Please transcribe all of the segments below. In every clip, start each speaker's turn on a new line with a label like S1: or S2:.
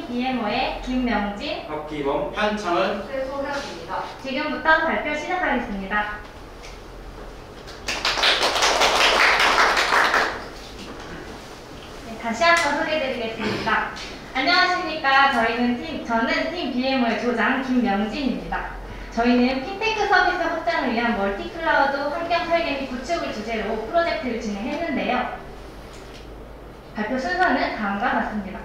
S1: 팀 BMO의 김명진,
S2: 박기범, 한창을,
S3: 최소현입니다.
S1: 지금부터 발표 시작하겠습니다. 네, 다시 한번 소개해드리겠습니다. 안녕하십니까. 저는 팀 BMO의 조장 김명진입니다. 저희는 핀테크 서비스 확장을 위한 멀티클라우드 환경 설계 및 구축을 주제로 프로젝트를 진행했는데요. 발표 순서는 다음과 같습니다.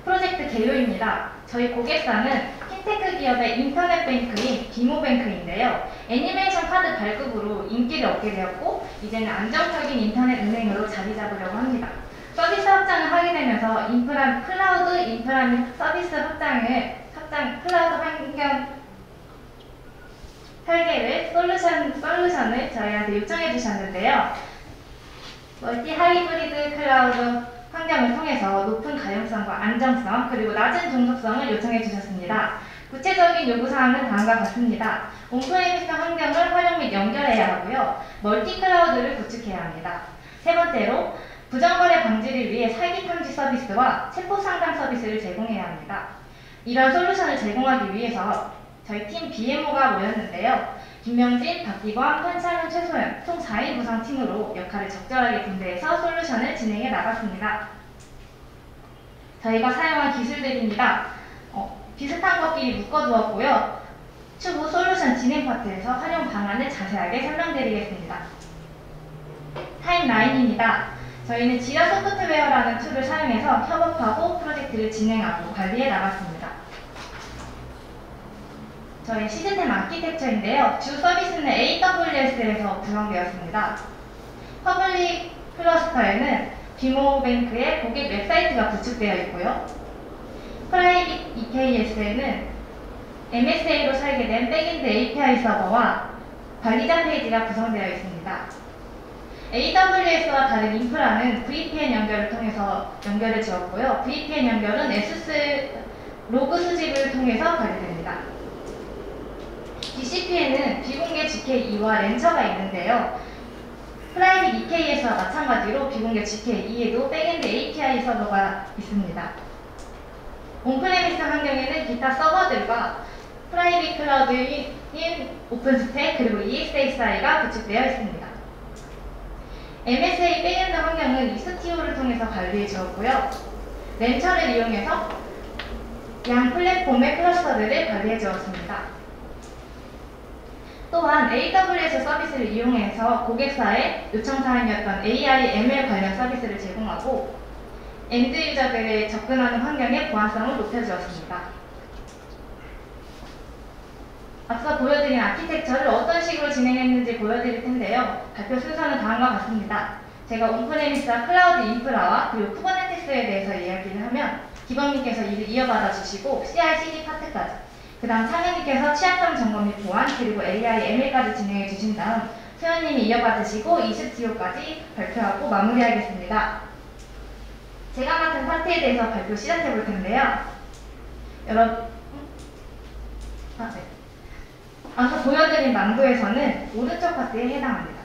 S1: 프로젝트 개요입니다. 저희 고객사는 핀테크 기업의 인터넷 뱅크인 비모뱅크인데요. 애니메이션 카드 발급으로 인기를 얻게 되었고 이제는 안정적인 인터넷 은행으로 자리 잡으려고 합니다. 서비스 확장을 하게 되면서 클라우드 인프라 및 서비스 클라우드 환경 설계를 솔루션을 저희한테 요청해 주셨는데요. 멀티 하이브리드 클라우드 환경을 통해서 높은 가용성과 안정성 그리고 낮은 종속성을 요청해 주셨습니다. 구체적인 요구사항은 다음과 같습니다. 온프레미스 환경을 활용 및 연결해야 하고요. 멀티 클라우드를 구축해야 합니다. 세 번째로 부정거래 방지를 위해 사기 탐지 서비스와 체포 상담 서비스를 제공해야 합니다. 이런 솔루션을 제공하기 위해서 저희 팀 BMO가 모였는데요. 김명진, 박기범, 한창은, 최소현 총 4인 구성 팀으로 역할을 적절하게 분배해서 솔루션을 진행해 나갔습니다. 저희가 사용한 기술들입니다. 비슷한 것끼리 묶어두었고요. 추후 솔루션 진행 파트에서 활용 방안을 자세하게 설명드리겠습니다. 타임라인입니다. 저희는 지라 소프트웨어라는 툴을 사용해서 협업하고 프로젝트를 진행하고 관리해 나갔습니다. 저희 시스템 아키텍처인데요. 주 서비스는 AWS에서 구성되었습니다. 퍼블릭 클러스터에는 비모뱅크의 고객 웹사이트가 구축되어 있고요. 프라이빗 EKS에는 MSA로 설계된 백엔드 API 서버와 관리자 페이지가 구성되어 있습니다. AWS와 다른 인프라는 VPN 연결을 통해서 연결을 지었고요. VPN 연결은 로그 수집을 통해서 관리됩니다. GCP에는 비공개 GK2와 렌처가 있는데요. 프라이빗 EKS와 마찬가지로 비공개 GK2에도 백엔드 API 서버가 있습니다. 온프레미스 환경에는 기타 서버들과 프라이빗 클라우드인 오픈스택 그리고 EXXI가 구축되어 있습니다. MSA 백엔드 환경은 이스티오를 통해서 관리해 주었고요. 렌처를 이용해서 양 플랫폼의 클러스터들을 관리해 주었습니다. 또한 AWS 서비스를 이용해서 고객사의 요청사항이었던 AI, ML 관련 서비스를 제공하고 엔드 유저들의 접근하는 환경의 보안성을 높여주었습니다. 앞서 보여드린 아키텍처를 어떤 식으로 진행했는지 보여드릴 텐데요. 발표 순서는 다음과 같습니다. 제가 온프레미스와 클라우드 인프라와 그리고 쿠버네티스에 대해서 이야기를 하면 기범님께서 이를 이어받아 주시고 CI/CD 파트까지 그 다음 창현님께서 취약점 점검 및 보안 그리고 AI, ML까지 진행해 주신 다음 소연님이 이어받으시고 이스티오까지 발표하고 마무리하겠습니다. 제가 맡은 파트에 대해서 발표 시작해 볼 텐데요. 앞서 보여드린 망도에서는 오른쪽 파트에 해당합니다.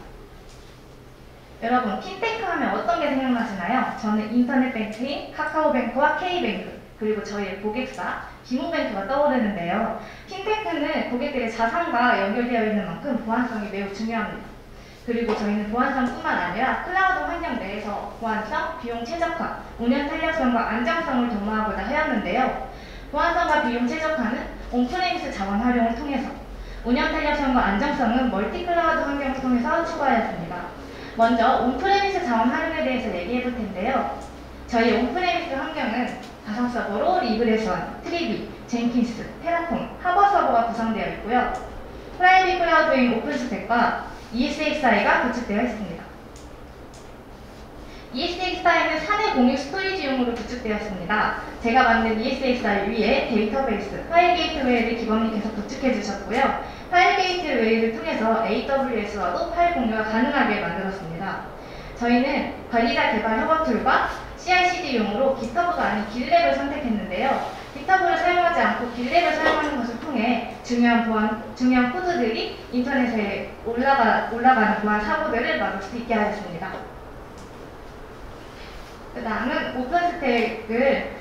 S1: 여러분, 핀테크 하면 어떤 게 생각나시나요? 저는 인터넷 뱅크인 카카오뱅크와 K뱅크 그리고 저희의 고객사 비모뱅크가 떠오르는데요. 핀테크는 고객들의 자산과 연결되어 있는 만큼 보안성이 매우 중요합니다. 그리고 저희는 보안성뿐만 아니라 클라우드 환경 내에서 보안성, 비용 최적화, 운영 탄력성과 안정성을 도모하고자 하였는데요. 보안성과 비용 최적화는 온프레미스 자원 활용을 통해서, 운영 탄력성과 안정성은 멀티 클라우드 환경을 통해서 추구하였습니다. 먼저 온프레미스 자원 활용에 대해서 얘기해 볼 텐데요. 저희 온프레미스 환경은 가상 서버로 리그레션, 트리비, 젠킨스, 테라폼, 하버 서버가 구성되어 있고요. 프라이빗 클라우드인 오픈스택과 EXXI가 구축되어 있습니다. EXXI는 사내 공유 스토리지용으로 구축되었습니다. 제가 만든 EXXI 위에 데이터베이스, 파일 게이트웨이를 기범님께서 구축해 주셨고요. 파일 게이트웨이를 통해서 AWS와도 파일 공유가 가능하게 만들었습니다. 저희는 관리자 개발 협업 툴과 CI/CD용으로 GitHub가 아닌 길랩을 선택했는데요. GitHub를 사용하지 않고 길랩을 사용하는 것을 통해 중요한 코드들이 인터넷에 올라가는 보안 사고들을 막을 수 있게 하였습니다. 그 다음은 오픈스택을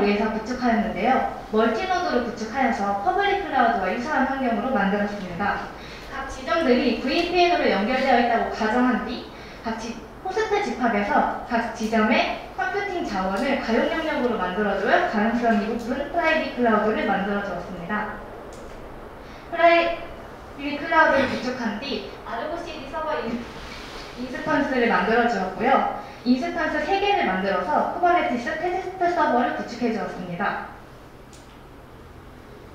S1: 위해서 구축하였는데요. 멀티노드로 구축하여서 퍼블릭 클라우드와 유사한 환경으로 만들었습니다. 각 지점들이 VPN으로 연결되어 있다고 가정한 뒤 호스트 집합에서 각 지점의 컴퓨팅 자원을 가용 영역으로 만들어줘야 가능성이 높은 프라이빗 클라우드를 만들어 주었습니다. 프라이빗 클라우드를 구축한 뒤 아르고 CD 서버 인스턴스를 만들어 주었고요. 인스턴스 3개를 만들어서 쿠버네티스 테스트 서버를 구축해 주었습니다.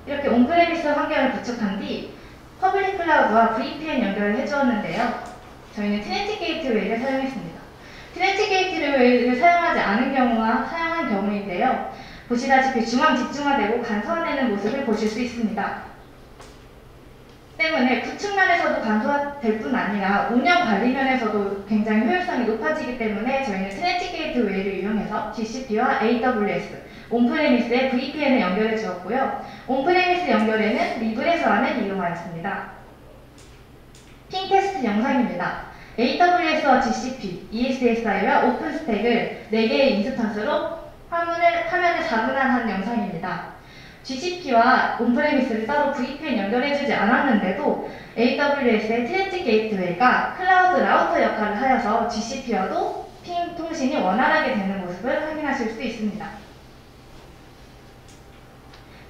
S1: 이렇게 온프레미스 환경을 구축한 뒤 퍼블릭 클라우드와 VPN 연결을 해주었는데요. 저희는 트렌치 게이트웨이를 사용했습니다. 트렌치 게이트웨이를 사용하지 않은 경우와 사용한 경우인데요. 보시다시피 중앙 집중화되고 간소화되는 모습을 보실 수 있습니다. 때문에 구축면에서도 간소화될 뿐 아니라 운영 관리 면에서도 굉장히 효율성이 높아지기 때문에 저희는 트렌치 게이트웨이를 이용해서 GCP와 AWS, 온프레미스에 VPN을 연결해 주었고요. 온프레미스 연결에는 리브레스완을 이용하였습니다. 핑 테스트 영상입니다. AWS와 GCP, ESXi와 오픈스택을 4개의 인스턴스로 화면을 자분한 영상입니다. GCP와 온프레미스를 따로 VPN 연결해주지 않았는데도 AWS의 트렌치 게이트웨이가 클라우드 라우터 역할을 하여서 GCP와도 핑 통신이 원활하게 되는 모습을 확인하실 수 있습니다.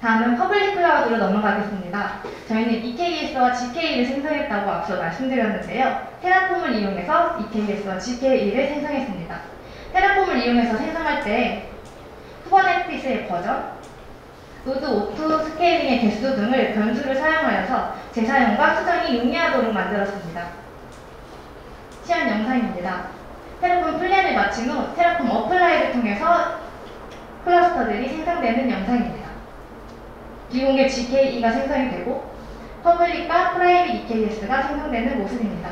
S1: 다음은 퍼블릭 클라우드로 넘어가겠습니다. 저희는 EKS와 GKE를 생성했다고 앞서 말씀드렸는데요. 테라폼을 이용해서 EKS와 GKE를 생성했습니다. 테라폼을 이용해서 생성할 때 쿠버네티스의 버전, 노드 오토 스케일링의 개수 등을 변수를 사용하여서 재사용과 수정이 용이하도록 만들었습니다. 시연 영상입니다. 테라폼 플랜을 마친 후 테라폼 어플라이를 통해서 클러스터들이 생성되는 영상입니다. 비공개 GKE가 생성이 되고 퍼블릭과 프라이빗 EKS가 생성되는 모습입니다.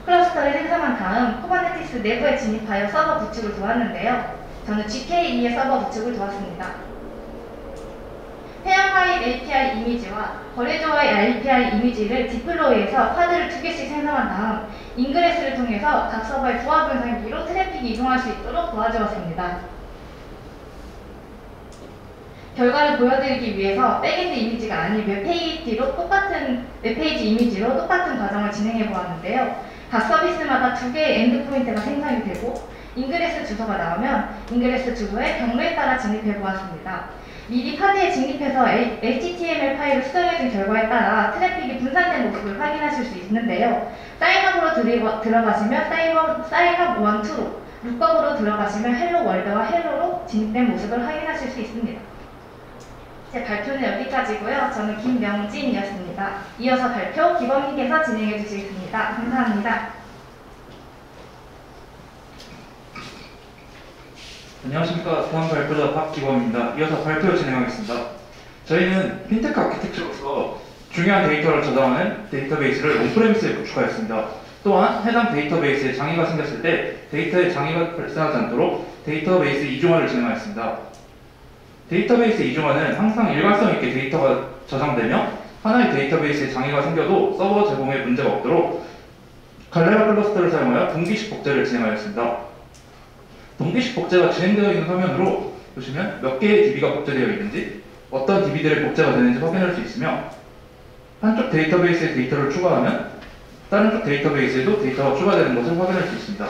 S1: 클러스터를 생성한 다음 쿠버네티스 내부에 진입하여 서버 구축을 도왔는데요. 저는 GKE의 서버 구축을 도왔습니다. 페어 파일 API 이미지와 거래조의 API 이미지를 디플로이해서 파드를 2개씩 생성한 다음 인그레스를 통해서 각 서버의 부하 분산기로 트래픽이 이동할 수 있도록 도와주었습니다. 결과를 보여드리기 위해서 백엔드 이미지가 아닌 웹페이지 이미지로 똑같은 과정을 진행해 보았는데요. 각 서비스마다 2개의 엔드포인트가 생성이 되고 인그레스 주소가 나오면 인그레스 주소에 경로에 따라 진입해 보았습니다. 미리 파드에 진입해서 HTML 파일을 수정해준 결과에 따라 트래픽이 분산된 모습을 확인하실 수 있는데요. 사인업으로 들어가시면 사인업 1, 2로, 룩업으로 들어가시면 헬로 월드와 헬로로 진입된 모습을 확인하실 수 있습니다. 제 발표는 여기까지고요. 저는 김명진이었습니다. 이어서 발표 기범님께서 진행해 주시겠습니다. 감사합니다.
S2: 안녕하십니까. 다음 발표자 박기범입니다. 이어서 발표 진행하겠습니다. 저희는 핀테크 아키텍처로서 중요한 데이터를 저장하는 데이터베이스를 온프레미스에 구축하였습니다. 또한 해당 데이터베이스에 장애가 생겼을 때 데이터에 장애가 발생하지 않도록 데이터베이스 이중화를 진행하였습니다. 데이터베이스 이중화는 항상 일관성 있게 데이터가 저장되며 하나의 데이터베이스에 장애가 생겨도 서버 제공에 문제가 없도록 갈레라 클러스터를 사용하여 동기식 복제를 진행하였습니다. 동기식 복제가 진행되어 있는 화면으로 보시면 몇 개의 DB가 복제되어 있는지, 어떤 DB들의 복제가 되는지 확인할 수 있으며 한쪽 데이터베이스에 데이터를 추가하면 다른 쪽 데이터베이스에도 데이터가 추가되는 것을 확인할 수 있습니다.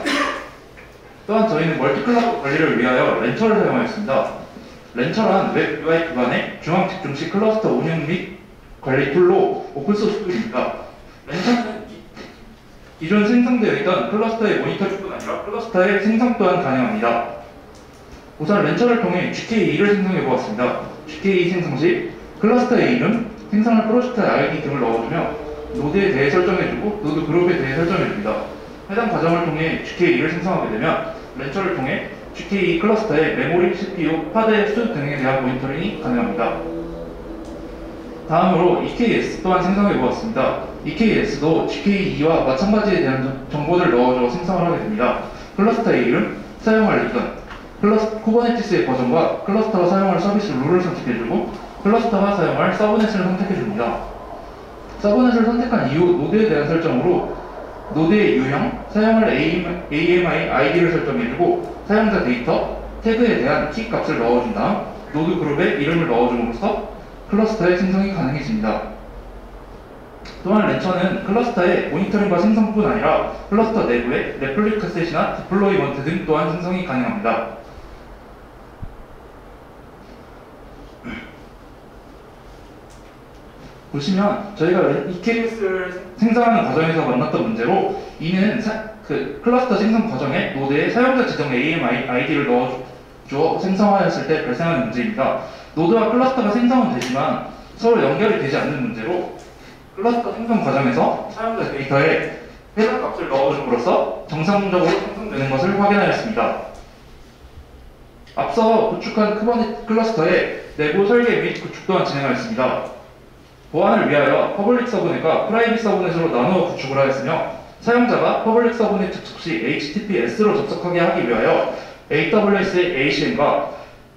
S2: 또한 저희는 멀티클라우드 관리를 위하여 렌처를 사용하였습니다. 렌처란 웹 UI 기반의 중앙 집중식 클러스터 운영 및 관리 툴로 오픈소스 툴입니다. 렌처는 기존 생성되어 있던 클러스터의 모니터뿐 아니라 클러스터의 생성 또한 가능합니다. 우선 렌처를 통해 GKE를 생성해 보았습니다. GKE 생성 시 클러스터의 이름, 생성할 프로젝트 ID 등을 넣어주며 노드에 대해 설정해주고 노드 그룹에 대해 설정해줍니다. 해당 과정을 통해 GKE를 생성하게 되면 렌처를 통해 GKE 클러스터의 메모리, CPU, 파드의 수 등에 대한 모니터링이 가능합니다. 다음으로 EKS 또한 생성해 보았습니다. EKS도 GKE와 마찬가지에 대한 정보를 넣어줘 생성을 하게 됩니다. 클러스터의 이름, 사용할 리전, 쿠버네티스의 버전과 클러스터가 사용할 서비스 룰을 선택해주고 클러스터가 사용할 서브넷을 선택해줍니다. 서브넷을 선택한 이후 노드에 대한 설정으로 노드의 유형, 사용할 AMI ID를 설정해주고 사용자 데이터, 태그에 대한 키 값을 넣어준 다음 노드 그룹에 이름을 넣어줌으로써 클러스터의 생성이 가능해집니다. 또한 렌처는 클러스터의 모니터링과 생성뿐 아니라 클러스터 내부의 레플리카 셋이나 디플로이먼트 등 또한 생성이 가능합니다. 보시면 저희가 EKS를 생성하는 과정에서 만났던 문제로 이는 클러스터 생성 과정에 노드에 사용자 지정 AMID를 넣어주어 생성하였을 때 발생하는 문제입니다. 노드와 클러스터가 생성은 되지만 서로 연결이 되지 않는 문제로 클러스터 생성 과정에서 사용자 데이터에 해당 값을 넣어줌으로써 정상적으로 생성되는 것을 확인하였습니다. 앞서 구축한 쿠버네티스 클러스터의 내부 설계 및 구축 또한 진행하였습니다. 보안을 위하여 퍼블릭 서브넷과 프라이빗 서브넷으로 나누어 구축을 하였으며 사용자가 퍼블릭 서브넷 접속 시 HTTPS로 접속하게 하기 위하여 AWS의 ACM과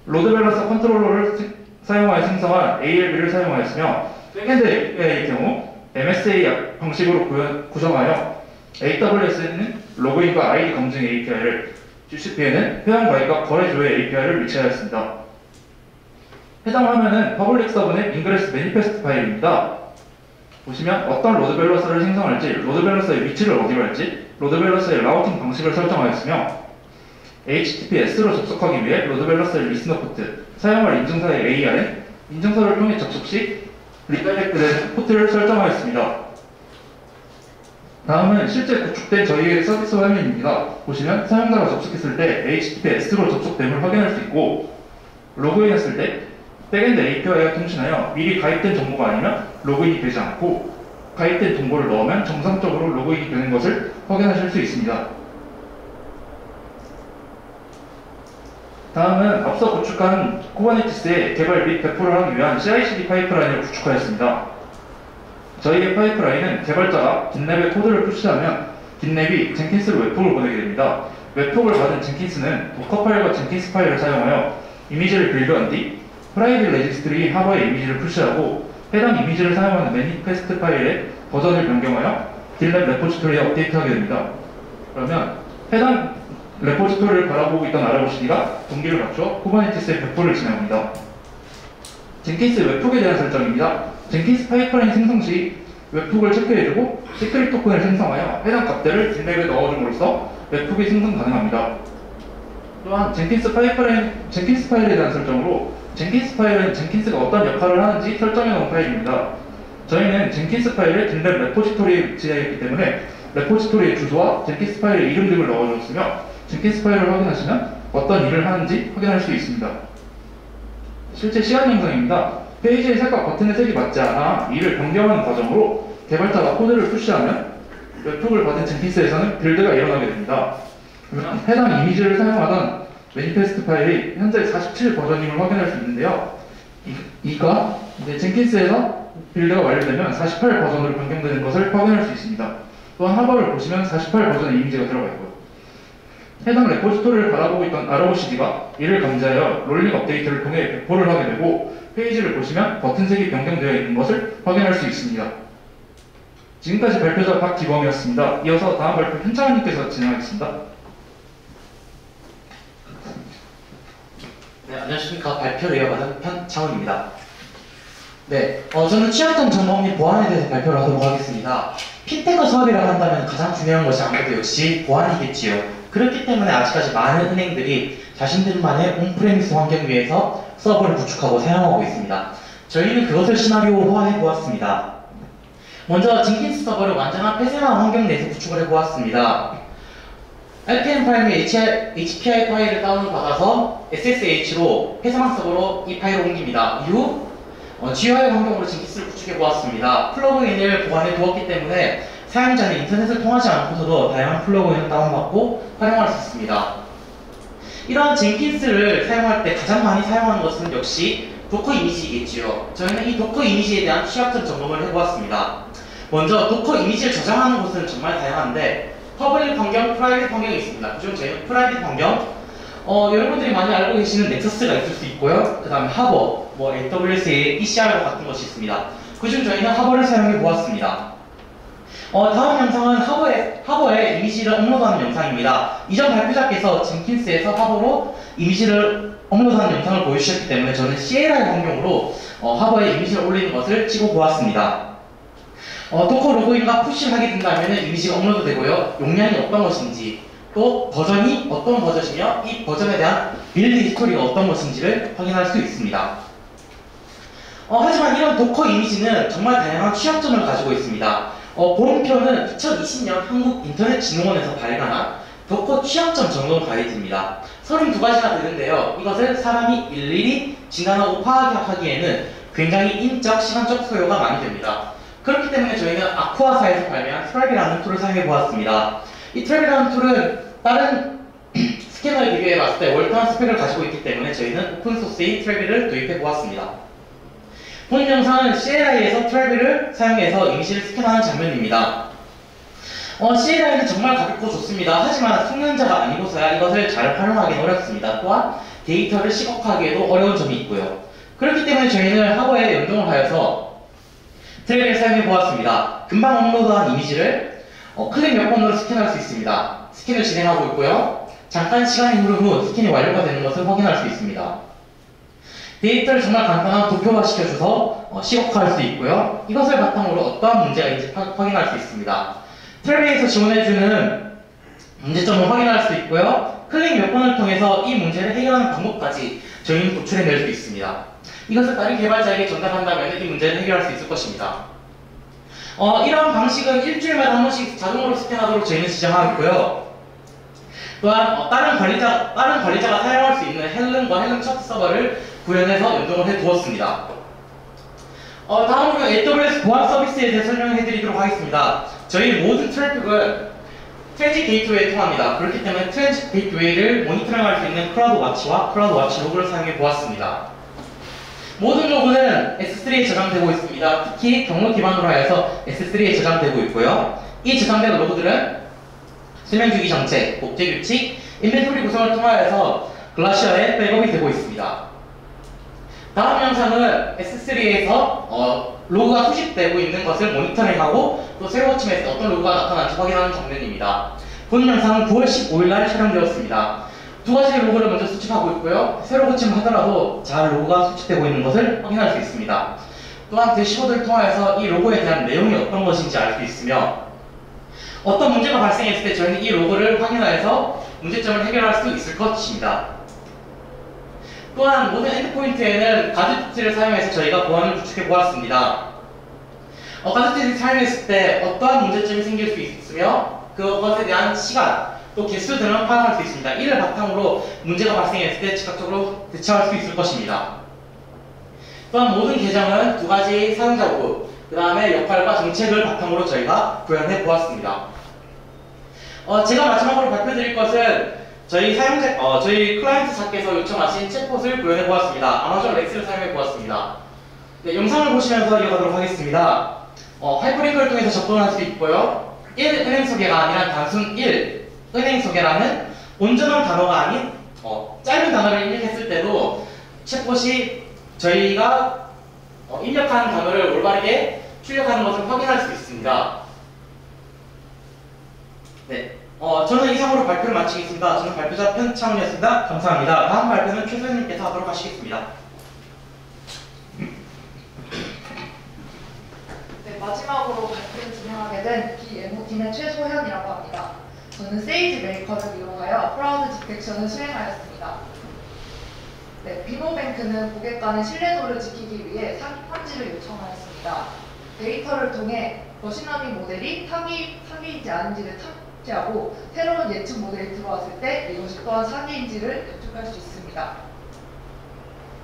S2: 로드 밸런서 컨트롤러를 사용하여 생성한 ALB를 사용하였으며 백엔드 API의 경우 MSA 방식으로 구성하여 AWS는 로그인과 아이디 검증 API를, GCP에는 회원 가입과 거래 조회 API를 위치하였습니다. 해당 화면은 퍼블릭 서브넷 인그레스 매니페스트 파일입니다. 보시면 어떤 로드 밸런서를 생성할지, 로드 밸런서의 위치를 어디로 할지, 로드 밸런서의 라우팅 방식을 설정하였으며 HTTPS로 접속하기 위해 로드 밸런서의 리스너 포트, 사용할 인증서의 ARN, 인증서를 통해 접속 시 리다이렉트된 포트를 설정하였습니다. 다음은 실제 구축된 저희의 서비스 화면입니다. 보시면 사용자가 접속했을 때 HTTPS로 접속됨을 확인할 수 있고 로그인했을 때 백엔드 API와 통신하여 미리 가입된 정보가 아니면 로그인이 되지 않고 가입된 정보를 넣으면 정상적으로 로그인이 되는 것을 확인하실 수 있습니다. 다음은 앞서 구축한 쿠버네티스의 개발 및 배포를 하기 위한 CI/CD 파이프라인을 구축하였습니다. 저희의 파이프라인은 개발자가 깃랩에 코드를 푸시하면 깃랩이 젠킨스로 웹폭을 보내게 됩니다. 웹폭을 받은 젠킨스는 도커 파일과 젠킨스 파일을 사용하여 이미지를 빌드한 뒤 프라이빗 레지스트리 하버에 이미지를 푸시하고 해당 이미지를 사용하는 매니페스트 파일의 버전을 변경하여 깃랩 레포지토리에 업데이트하게 됩니다. 그러면 해당 레포지토리를 바라보고 있던 ROCD가 동기를 갖추어 쿠버네티스의 배포를 진행합니다. 젠킨스 웹폭에 대한 설정입니다. 젠킨스 파이프라인 생성 시 웹폭을 체크해주고 시크릿 토큰을 생성하여 해당 값들을 깃랩에 넣어줌으로써 웹폭이 생성 가능합니다. 또한 젠킨스 파일에 대한 설정으로 젠킨스 파일은 젠킨스가 어떤 역할을 하는지 설정해 놓은 파일입니다. 저희는 젠킨스 파일을 깃랩 레포지토리에 위치하였기 때문에 레포지토리의 주소와 젠킨스 파일의 이름 등을 넣어줬으며 젠킨스 파일을 확인하시면 어떤 일을 하는지 확인할 수 있습니다. 실제 시간 영상입니다. 페이지의 색과 버튼의 색이 맞지 않아 이를 변경하는 과정으로 개발자가 코드를 푸시하면 웹폭을 받은 젠킨스에서는 빌드가 일어나게 됩니다. 그러면 해당 이미지를 사용하던 매니페스트 파일이 현재 47 버전임을 확인할 수 있는데요. 이가 젠킨스에서 빌드가 완료되면 48 버전으로 변경되는 것을 확인할 수 있습니다. 또한 하버를 보시면 48 버전의 이미지가 들어가 있고요. 해당 레포지토리를 바라보고 있던 ROCD가 이를 감지하여 롤링 업데이트를 통해 배포를 하게 되고 페이지를 보시면 버튼색이 변경되어 있는 것을 확인할 수 있습니다. 지금까지 발표자 박기범이었습니다. 이어서 다음 발표 현창원님께서 진행하겠습니다.
S3: 네, 안녕하십니까. 발표를 이어받은 현창훈입니다. 네, 저는 취약점 점검 및 보안에 대해서 발표를 하도록 하겠습니다. 핀테크 사업이라고 한다면 가장 중요한 것이 아무래도 역시 보안이겠지요. 그렇기 때문에 아직까지 많은 은행들이 자신들만의 온프레미스 환경 위에서 서버를 구축하고 사용하고 있습니다. 저희는 그것을 시나리오화해 보았습니다. 먼저 젠킨스 서버를 완전한 폐쇄한 환경 내에서 구축을 해보았습니다. RPM 파일 및 HPI 파일을 다운받아서 SSH로 폐쇄망 서버로 이 파일을 옮깁니다. 이후 GUI 환경으로 젠킨스를 구축해보았습니다. 플러그인을 보관해 두었기 때문에 사용자는 인터넷을 통하지 않고서도 다양한 플러그인을 다운받고 활용할 수 있습니다. 이러한 젠킨스를 사용할 때 가장 많이 사용하는 것은 역시 도커 이미지이겠지요. 저희는 이 도커 이미지에 대한 취약점 점검을 해보았습니다. 먼저 도커 이미지를 저장하는 곳은 정말 다양한데 퍼블릭 환경, 프라이빗 환경이 있습니다. 그중 저희는 프라이빗 환경, 여러분들이 많이 알고 계시는 넥서스가 있을 수 있고요. 그 다음에 하버, AWS의 ECR 같은 것이 있습니다. 그중 저희는 하버를 사용해 보았습니다. 다음 영상은 하버에 이미지를 업로드하는 영상입니다. 이전 발표자께서 젠킨스에서 하버로 이미지를 업로드하는 영상을 보여주셨기 때문에 저는 CLI 환경으로 하버에 이미지를 올리는 것을 찍어 보았습니다. 도커 로그인과 푸시를 하게 된다면 이미지가 업로드되고요. 용량이 어떤 것인지, 또 버전이 어떤 버전이며 이 버전에 대한 빌드 히스토리가 어떤 것인지를 확인할 수 있습니다. 하지만 이런 도커 이미지는 정말 다양한 취약점을 가지고 있습니다. 본표는 2020년 한국인터넷진흥원에서 발간한 도커 취약점 점검 가이드입니다. 32가지나 되는데요. 이것을 사람이 일일이 진단하고 파악하기에는 굉장히 인적, 시간적 소요가 많이 됩니다. 그렇기 때문에 저희는 아쿠아사에서 발매한 트랩이라는 툴을 사용해 보았습니다. 이 트랩이라는 툴은 다른 스캐너에 비교해 봤을 때 월등한 스펙을 가지고 있기 때문에 저희는 오픈소스인 트랩을 도입해 보았습니다. 본 영상은 CLI에서 트랩을 사용해서 이미지를 스캔하는 장면입니다. CLI는 정말 가볍고 좋습니다. 하지만 숙련자가 아니고서야 이것을 잘 활용하기는 어렵습니다. 또한 데이터를 시각화하기에도 어려운 점이 있고요. 그렇기 때문에 저희는 하버에 연동을 하여서 트랩을 사용해 보았습니다. 금방 업로드한 이미지를 클릭 몇 번으로 스캔할 수 있습니다. 스캔을 진행하고 있고요. 잠깐 시간이 흐른 후 스캔이 완료가 되는 것을 확인할 수 있습니다. 데이터를 정말 간단한 도표화 시켜줘서 시각화할 수 있고요. 이것을 바탕으로 어떠한 문제가 있는지 확인할 수 있습니다. 트랩에서 지원해주는 문제점을 확인할 수 있고요. 클릭 몇 번을 통해서 이 문제를 해결하는 방법까지 저희는 도출해낼 수 있습니다. 이것을 다른 개발자에게 전달한다면 이 문제를 해결할 수 있을 것입니다. 이러한 방식은 일주일마다 한 번씩 자동으로 스캔하도록 저희는 지정하고요. 또한 다른 관리자가 사용할 수 있는 헬름과 헬름 차트 서버를 구현해서 연동을 해 두었습니다. 다음으로 AWS 보안 서비스에 대해 설명해 드리도록 하겠습니다. 저희 모든 트래픽은 트랜짓 게이트웨이를 통합니다. 그렇기 때문에 트랜짓 게이트웨이를 모니터링할 수 있는 클라우드 와치와 클라우드 와치 로그를 사용해 보았습니다. 모든 로그는 S3에 저장되고 있습니다. 특히 경로 기반으로 하여서 S3에 저장되고 있고요. 이 저장된 로그들은 수명주기 정책, 복제 규칙, 인벤토리 구성을 통하여서 글라시아에 백업이 되고 있습니다. 다음 영상은 S3에서 로그가 수집되고 있는 것을 모니터링하고 또 새로 고침에서 어떤 로그가 나타나는지 확인하는 장면입니다. 본 영상은 9월 15일 날 촬영되었습니다. 두 가지 로그를 먼저 수집하고 있고요. 새로 고침을 하더라도 잘 로그가 수집되고 있는 것을 확인할 수 있습니다. 또한 대시보드를 통하여서 이 로그에 대한 내용이 어떤 것인지 알 수 있으며 어떤 문제가 발생했을 때 저희는 이 로그를 확인하여서 문제점을 해결할 수 있을 것입니다. 또한 모든 엔드포인트에는 가드 팁을 사용해서 저희가 보안을 구축해 보았습니다. 가드 팁을 사용했을 때 어떠한 문제점이 생길 수 있으며 그것에 대한 시간, 또 개수 등을 파악할 수 있습니다. 이를 바탕으로 문제가 발생했을 때 즉각적으로 대처할 수 있을 것입니다. 또한 모든 계정은 두 가지 사용자 로그, 그 다음에 역할과 정책을 바탕으로 저희가 구현해 보았습니다. 제가 마지막으로 발표드릴 것은 저희 클라이언트사께서 요청하신 챗봇을 구현해 보았습니다. 아마존 렉스를 사용해 보았습니다. 네, 영상을 보시면서 이어가도록 하겠습니다. 하이퍼링크를 통해서 접근할 수 있고요. 1 은행 소개가 아니라 단순 1 은행 소개라는 온전한 단어가 아닌 짧은 단어를 입력했을 때도 챗봇이 저희가 입력한 단어를 올바르게 출력하는 것을 확인할 수 있습니다. 네, 저는 이상으로 발표를 마치겠습니다. 저는 발표자 편창훈이었습니다. 감사합니다. 다음 발표는 최소연님께서 하도록 하시겠습니다.
S1: 네, 마지막으로 발표를 진행하게 된 BMO팀의 최소현이라고 합니다. 저는 세이지 메이커를 이용하여 프라우드 디텍션을 수행하였습니다. 네, 비노뱅크는 고객 간의 신뢰도를 지키기 위해 사기 탐지를 요청하였습니다. 데이터를 통해 머신러닝 모델이 사기인지 아닌지를 탐지하고 새로운 예측 모델이 들어왔을 때 이것이 또한 사기인지를 예측할 수 있습니다.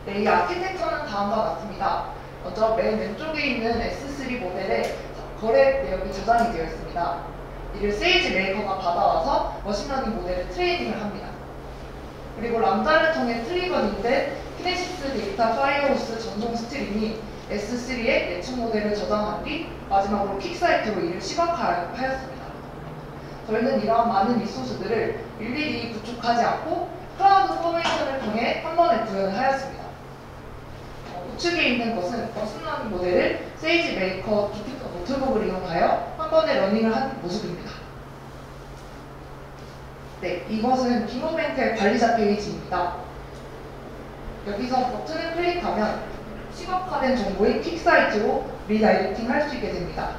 S1: 네, 이 아키텍처는 다음과 같습니다. 먼저 맨 왼쪽에 있는 S3 모델에 거래 내역이 저장이 되어 있습니다. 이를 세이지 메이커가 받아와서 머신러닝 모델을 트레이닝을 합니다. 그리고 람다를 통해 트리거인데 키네시스 데이터 파이어호스 전송 스트림이 S3의 예측 모델을 저장한 뒤 마지막으로 킥사이트로 이를 시각화하였습니다. 저희는 이러한 많은 리소스들을 일일이 구축하지 않고 클라우드 포메이션을 통해 한 번에 구현을 하였습니다. 우측에 있는 것은 머신러닝 모델을 세이지 메이커 기피터 노트북을 이용하여
S4: 번에 러닝을 한 모습입니다. 네, 이것은 빙어뱅크의 관리자 페이지입니다. 여기서 버튼을 클릭하면 시각화된 정보인 퀵사이트로 리다이렉팅 할 수 있게 됩니다.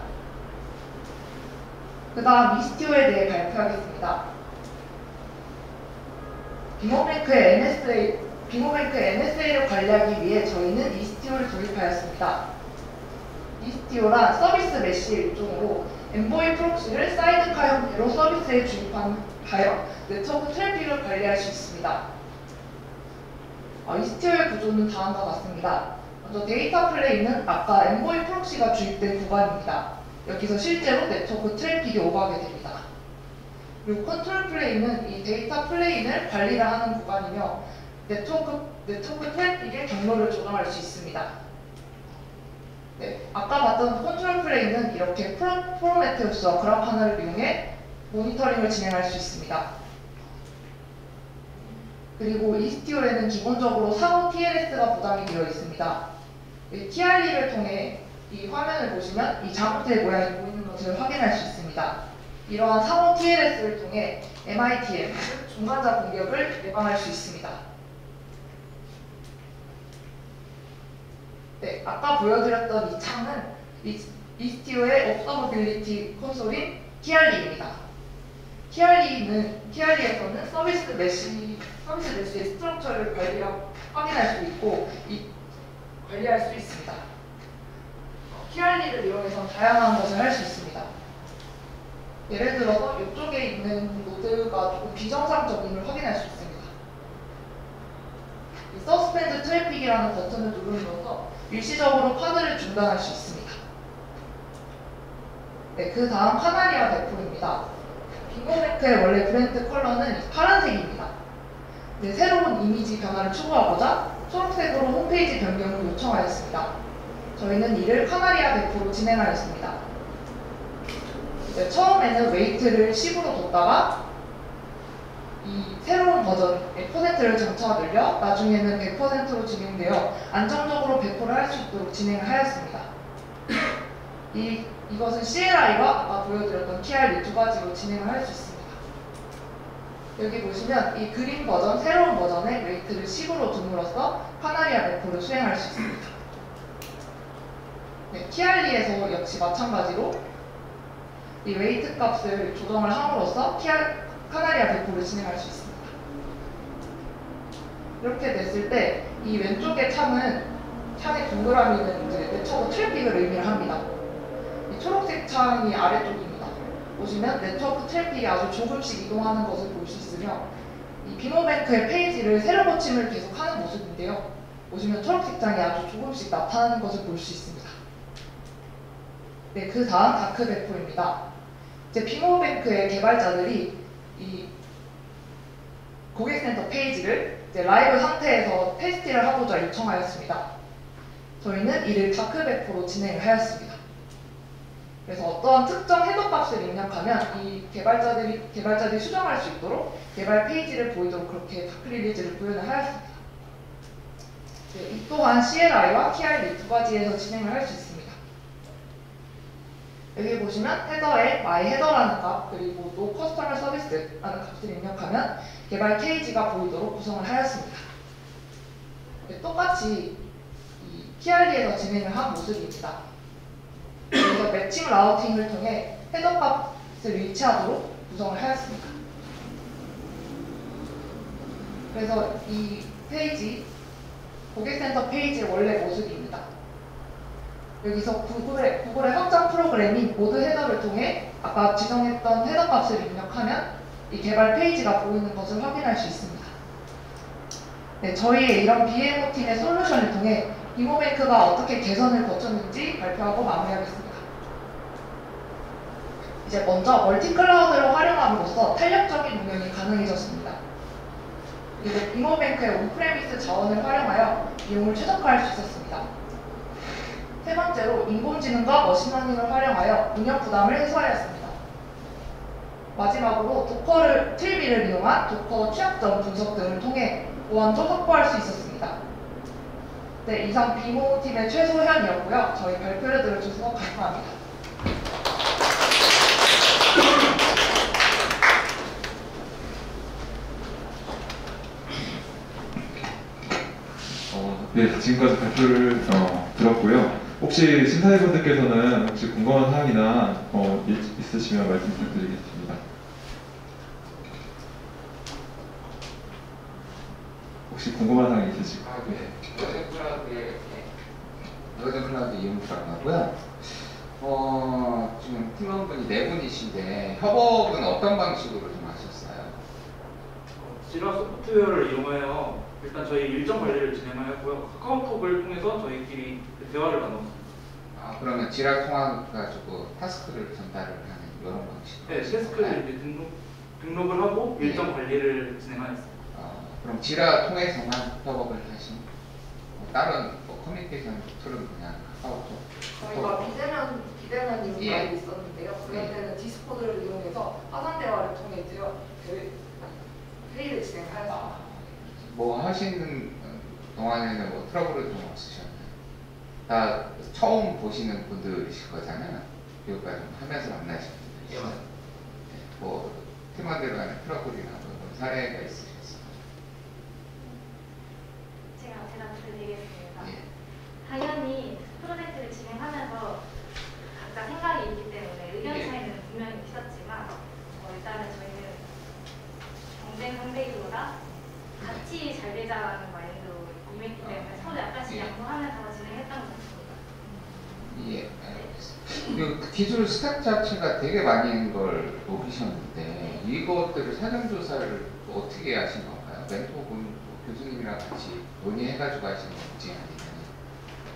S4: 그 다음 이스티오에 대해 발표하겠습니다. 빙어뱅크의 NSA를 관리하기 위해 저희는 이스티오를 도입하였습니다. 이스티오란 서비스 메쉬의 일종으로 엔보이 프록시를 사이드카 형태로 서비스에 주입하여 네트워크 트래픽을 관리할 수 있습니다. 이스티오의 구조는 다음과 같습니다. 먼저 데이터 플레이는 아까 엔보이 프록시가 주입된 구간입니다. 여기서 실제로 네트워크 트래픽이 오가게 됩니다. 그리고 컨트롤 플레이는 이 데이터 플레인을 관리를 하는 구간이며 네트워크 트래픽의 경로를 조정할 수 있습니다. 네, 아까 봤던 컨트롤 플레이는 이렇게 프로메테우스와 그라파나를 이용해 모니터링을 진행할 수 있습니다. 그리고 이스티오에는 기본적으로 상호 TLS가 부담이 되어 있습니다. TRE를 통해 이 화면을 보시면 이 자국대 모양이 보이는 것을 확인할 수 있습니다. 이러한 상호 TLS를 통해 MITM, 즉 중간자 공격을 예방할 수 있습니다. 네, 아까 보여드렸던 이 창은 이스티오의 Observability 콘솔인 TRE입니다. TRE에서는 서비스 메시의 스트럭처를 확인할 수 있고 관리할 수 있습니다. TRE를 이용해서 다양한 것을 할 수 있습니다. 예를 들어서 이쪽에 있는 노드가 조금 비정상적임을 확인할 수 있습니다. 이 서스펜드 트래픽이라는 버튼을 누르면서 일시적으로 카드를 중단할 수 있습니다. 네, 그 다음 카나리아 대포입니다. 빙어뱅크의 원래 브랜드 컬러는 파란색입니다. 네, 새로운 이미지 변화를 추구하고자 초록색으로 홈페이지 변경을 요청하였습니다. 저희는 이를 카나리아 대포로 진행하였습니다. 네, 처음에는 웨이트를 10으로 뒀다가 이 새로운 버전의 퍼센트를 점차 늘려 나중에는 100%로 진행되어 안정적으로 배포를 할 수 있도록 진행을 하였습니다. 이것은 CLI와 아까 보여드렸던 TRE 두 가지로 진행을 할 수 있습니다. 여기 보시면 이 그린 버전, 새로운 버전의 웨이트를 10으로 둠으로써 카나리아 배포를 수행할 수 있습니다. 네, TRE에서 역시 마찬가지로 이 웨이트 값을 조정을 함으로써 카나리아 배포를 진행할 수 있습니다. 이렇게 됐을 때 이 왼쪽의 창의 동그라미는 이제 네트워크 트래픽을 의미를 합니다. 이 초록색 창이 아래쪽입니다. 보시면 네트워크 트래픽이 아주 조금씩 이동하는 것을 볼 수 있으며 이 빙어뱅크의 페이지를 세로 고침을 계속하는 모습인데요. 보시면 초록색 창이 아주 조금씩 나타나는 것을 볼 수 있습니다. 네, 그 다음 다크 배포입니다. 이제 빙어뱅크의 개발자들이 이 고객센터 페이지를 이제 라이브 상태에서 테스트를 하고자 요청하였습니다. 저희는 이를 다크 배포로 진행을 하였습니다. 그래서 어떠한 특정 헤더 값을 입력하면 이 개발자들이 수정할 수 있도록 개발 페이지를 보이도록 그렇게 다크 릴리즈를 구현을 하였습니다. 네, 이 또한 CLI와 TRE 두 가지에서 진행을 할 수 있습니다. 여기 보시면 헤더에 my 헤더라는 값 그리고 no customer service라는 값을 입력하면 개발 케이지가 보이도록 구성을 하였습니다. 네, 똑같이 이 TRE에서 진행을 한 모습입니다. 그래서 매칭 라우팅을 통해 헤더 값을 위치하도록 구성을 하였습니다. 그래서 이 페이지, 고객센터 페이지의 원래 모습입니다. 여기서 구글의 확장 프로그램인 모드 헤더를 통해 아까 지정했던 헤더 값을 입력하면 이 개발 페이지가 보이는 것을 확인할 수 있습니다. 네, 저희의 이런 BMO 팀의 솔루션을 통해 빙어뱅크가 어떻게 개선을 거쳤는지 발표하고 마무리하겠습니다. 이제 먼저 멀티클라우드를 활용함으로써 탄력적인 운영이 가능해졌습니다. 그리고 빙어뱅크의 온프레미스 자원을 활용하여 비용을 최적화할 수 있었습니다. 세 번째로 인공지능과 머신러닝을 활용하여 운영 부담을 해소하였습니다. 마지막으로 트리비를 이용한 도커 취약점 분석 등을 통해 보안도 확보할 수 있었습니다. 네, 이상 빙어팀의 최소현이었고요. 저희 발표를 들어주셔서 감사합니다.
S5: 네, 지금까지 발표를 들었고요. 혹시 심사위원들께서는 혹시 궁금한 사항이나 있으시면 말씀 부탁드리겠습니다. 혹시 궁금한 사항 있으실까요?
S6: 네. 노드 클라우드 이용자라고 하고요. 지금 팀원분이 4분이신데 협업은 어떤 방식으로 좀 하셨어요?
S2: 지라 소프트웨어를 이용하여 일단 저희 일정 관리를 진행하였고요. 카카오톡을 통해서 저희끼리 대화를 나눴습니다.
S6: 아, 그러면 지라 통화가지고 타스크를 전달을 하는 이런 방식?
S2: 네, 태스크를 이제 등록을 하고 일정 관리를 진행하였습니다.
S6: 그럼 지라 통해서만 협업을 하신 다른 커뮤니케이션 툴은 그냥 카카오톡?
S4: 저희가 비대면
S6: 예.
S4: 이용이 있었는데요. 그럴 때는 디스코드를 이용해서 화상 대화를 통해 회의를 진행하였습니다.
S6: 뭐 하시는 동안에는 뭐 트러블은 좀 없으셨나요? 다 처음 보시는 분들이실 거잖아요. 교육과 좀 하면서 만나신 분들이시죠. 뭐 팀원들 간의 트러블이나 뭐 그런 사례가 있으셨어요?
S1: 제가 드리겠습니다.
S6: 예.
S1: 당연히 프로젝트를 진행하면서 각자 생각이 있기 때문에 의견
S6: 예.
S1: 차이는 분명히 있었지만 일단은 저희는 경쟁 상대이보다 같이 잘 되자라는 마인드로 임했기 때문에 서로 약간씩
S6: 예.
S1: 양보하면서 진행했던 것 같습니다.
S6: 예, 알겠습니다. 그 기술 스택 자체가 되게 많이 있는 걸 보이셨는데 이것들을 사전조사를 어떻게 하신 건가요? 멘토분 교수님이랑 같이 논의해가지고 하신 건지 아니면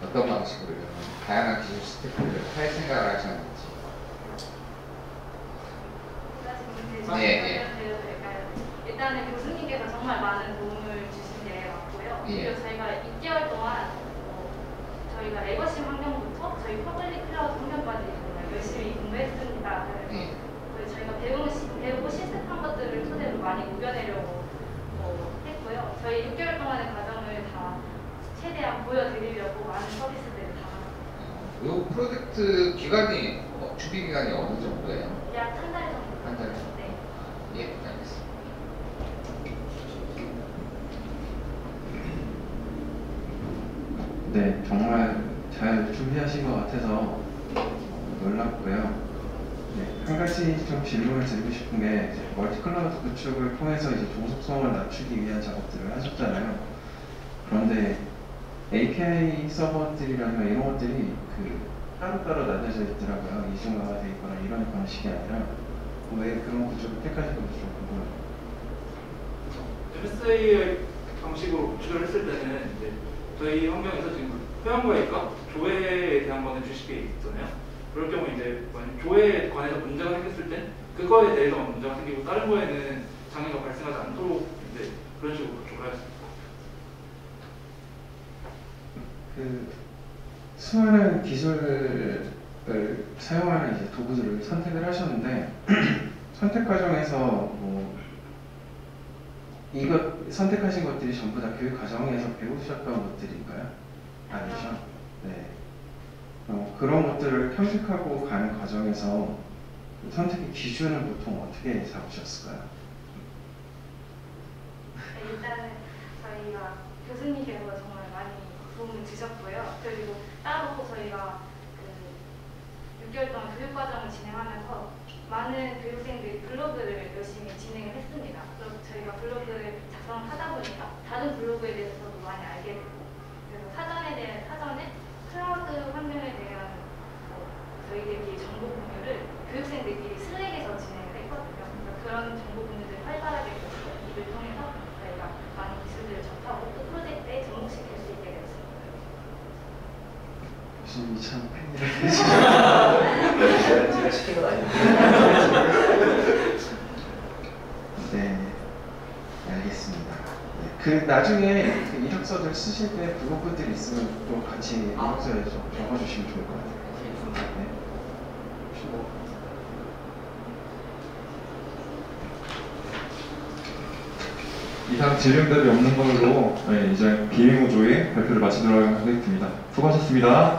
S6: 어떤 방식으로 이런 다양한 기술 스택을 할 생각을 하셨는지. 네,
S1: 일단은 교수님께서 정말 많은 도움을 주신 게 맞고요.
S6: 예.
S1: 그리고 저희가 6개월 동안 저희가 레거시 환경부터 저희 퍼블릭 클라우드 환경까지 정말 열심히 공부했습니다.
S6: 예.
S1: 그래서 저희가 배우고 실습한 것들을 토대로 많이 우겨내려고 했고요. 저희 6개월 동안의 과정을 다 최대한 보여드리려고 많은 서비스들을 다
S6: 이 프로젝트 기간이 준비 기간이 어느 정도예요?
S1: 약 한 달 정도.
S6: 한 달 정도?
S1: 네.
S6: 예, 알겠습니다.
S7: 네, 정말 잘 준비하신 것 같아서 놀랍고요. 네, 한 가지 좀 질문을 드리고 싶은 게 이제 멀티클라우드 구축을 통해서 이제 종속성을 낮추기 위한 작업들을 하셨잖아요. 그런데 API 서버들이라든가 이런 것들이 따로따로 나눠져 있더라고요. 이중화가 되어 있거나 이런 방식이 아니라 왜 그런 구조를 택하신 건지 좀 궁금해요.
S2: MSA 방식으로 구축을 했을 때는 이제 저희 환경에서 지금 회원과외과 조회에 대한 거는 주식이 있잖아요. 그럴 경우 이제 만약 조회에 관해서 문제가 생겼을 땐 그거에 대해서만 문제가 생기고 다른 거에는 장애가 발생하지 않도록 이제 그런 식으로 구축을 하였습니다.
S7: 수많은 기술을 사용하는 이제 도구들을 선택을 하셨는데 선택 과정에서 이것 선택하신 것들이 전부 다 교육 과정에서 배우셨던 것들인가요? 아니죠? 네. 그런 것들을 탐색하고 가는 과정에서 그 선택의 기준은 보통 어떻게 잡으셨을까요?
S1: 일단은 저희가 교수님께서 정말 많이 도움을 주셨고요. 그리고 따로 저희가 6개월 동안 교육과정을 진행하면서 많은 교육생들이 블로그를 열심히 진행을 했습니다. 그래서 저희가 블로그를 작성하다 보니까 다른 블로그에 대해서도 많이 알게 되고 그래서 사전에 클라우드 환경에 대한 저희들끼리 정보 공유를 교육생들끼리 슬랙에서 진행을 했거든요. 그래서 그런 정보 공유를 활발하게 이를 통해서 저희가 많은 기술들을 접하고 또 프로젝트에 접목시킬 수 있게 되었습니다.
S7: 교수님이 참 팬이라고
S3: 제가 시킨 건 아닌데.
S7: 네, 알겠습니다. 네, 그 나중에 그 이력서들 쓰실 때 블로그들 있으면 또 같이 이력서에 좀 적어주시면 좋을 것 같아요. 네. 혹시
S5: 이상 질문들이 없는 걸로 이제 비밀 구조의 발표를 마치도록 하겠습니다. 수고하셨습니다.